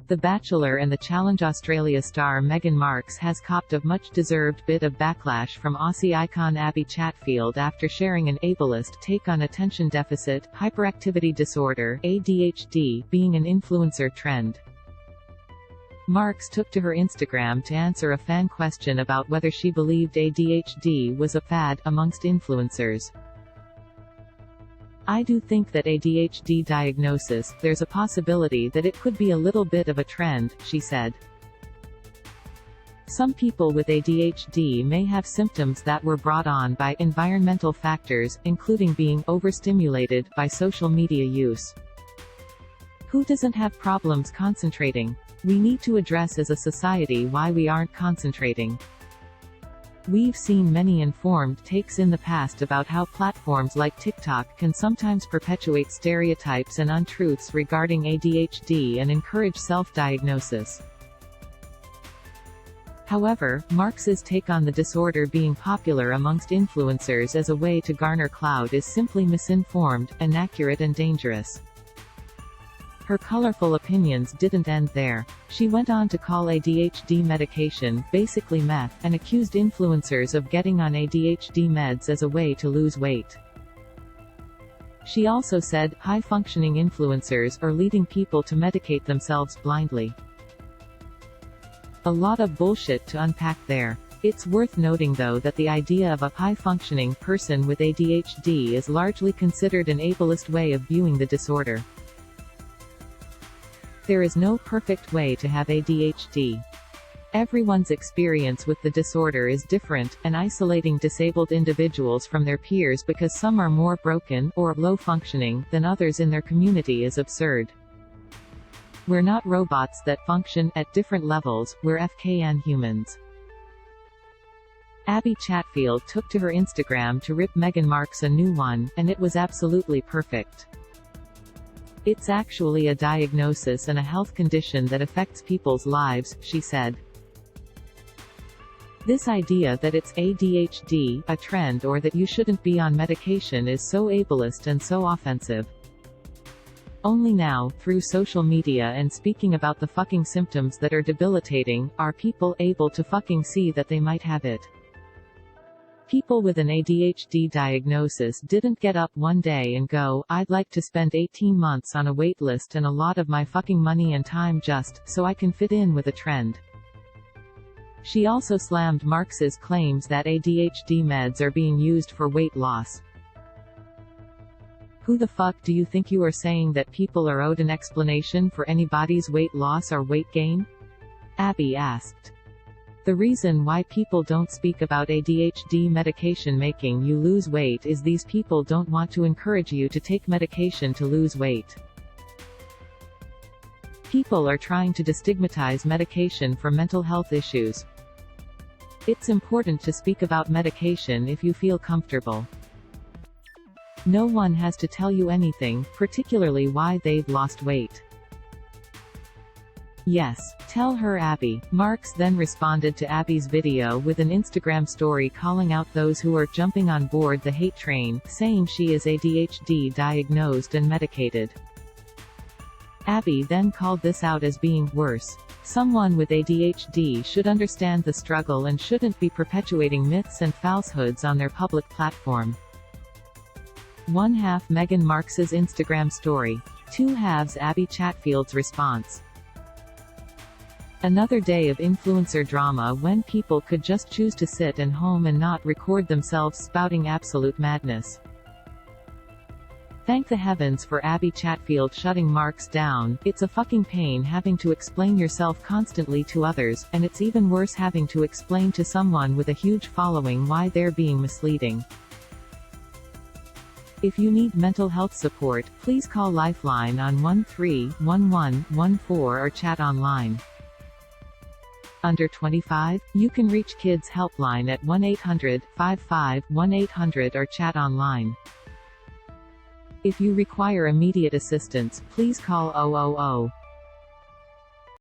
The Bachelor and The Challenge Australia star Meghan Marx has copped a much-deserved bit of backlash from Aussie icon Abbie Chatfield after sharing an ableist take on attention deficit, hyperactivity disorder (ADHD) being an influencer trend. Marx took to her Instagram to answer a fan question about whether she believed ADHD was a fad amongst influencers. "I do think that ADHD diagnosis, there's a possibility that it could be a little bit of a trend," she said. "Some people with ADHD may have symptoms that were brought on by environmental factors, including being overstimulated by social media use. Who doesn't have problems concentrating? We need to address as a society why we aren't concentrating. We've seen many informed takes in the past about how platforms like TikTok can sometimes perpetuate stereotypes and untruths regarding ADHD and encourage self-diagnosis. However, Marx's take on the disorder being popular amongst influencers as a way to garner clout is simply misinformed, inaccurate and dangerous." Her colorful opinions didn't end there. She went on to call ADHD medication, basically meth, and accused influencers of getting on ADHD meds as a way to lose weight. She also said, high-functioning influencers are leading people to medicate themselves blindly. A lot of bullshit to unpack there. It's worth noting though that the idea of a high-functioning person with ADHD is largely considered an ableist way of viewing the disorder. There is no perfect way to have ADHD. Everyone's experience with the disorder is different, and isolating disabled individuals from their peers because some are more broken, or low-functioning, than others in their community is absurd. We're not robots that function at different levels, we're FKN humans. Abbie Chatfield took to her Instagram to rip Meghan Marx a new one, and it was absolutely perfect. "It's actually a diagnosis and a health condition that affects people's lives," she said. "This idea that it's ADHD, a trend, or that you shouldn't be on medication is so ableist and so offensive. Only now, through social media and speaking about the fucking symptoms that are debilitating, are people able to fucking see that they might have it. People with an ADHD diagnosis didn't get up one day and go, I'd like to spend 18 months on a wait list and a lot of my fucking money and time just so I can fit in with a trend." She also slammed Marx's claims that ADHD meds are being used for weight loss. "Who the fuck do you think you are saying that people are owed an explanation for anybody's weight loss or weight gain?" Abbie asked. "The reason why people don't speak about ADHD medication making you lose weight is these people don't want to encourage you to take medication to lose weight. People are trying to destigmatize medication for mental health issues. It's important to speak about medication if you feel comfortable. No one has to tell you anything, particularly why they've lost weight. Yes, tell her Abbie." Marx then responded to Abbie's video with an Instagram story calling out those who are jumping on board the hate train, saying she is ADHD diagnosed and medicated. Abbie then called this out as being worse. Someone with ADHD should understand the struggle and shouldn't be perpetuating myths and falsehoods on their public platform. 1/2 Meghan Marx's Instagram story. 2/2 Abbie Chatfield's response. Another day of influencer drama when people could just choose to sit at home and not record themselves spouting absolute madness. Thank the heavens for Abbie Chatfield shutting Marx down. It's a fucking pain having to explain yourself constantly to others, and it's even worse having to explain to someone with a huge following why they're being misleading. If you need mental health support, please call Lifeline on 131114 or chat online. Under 25? You can reach Kids Helpline at 1-800-55-1800 or chat online. If you require immediate assistance, please call 000.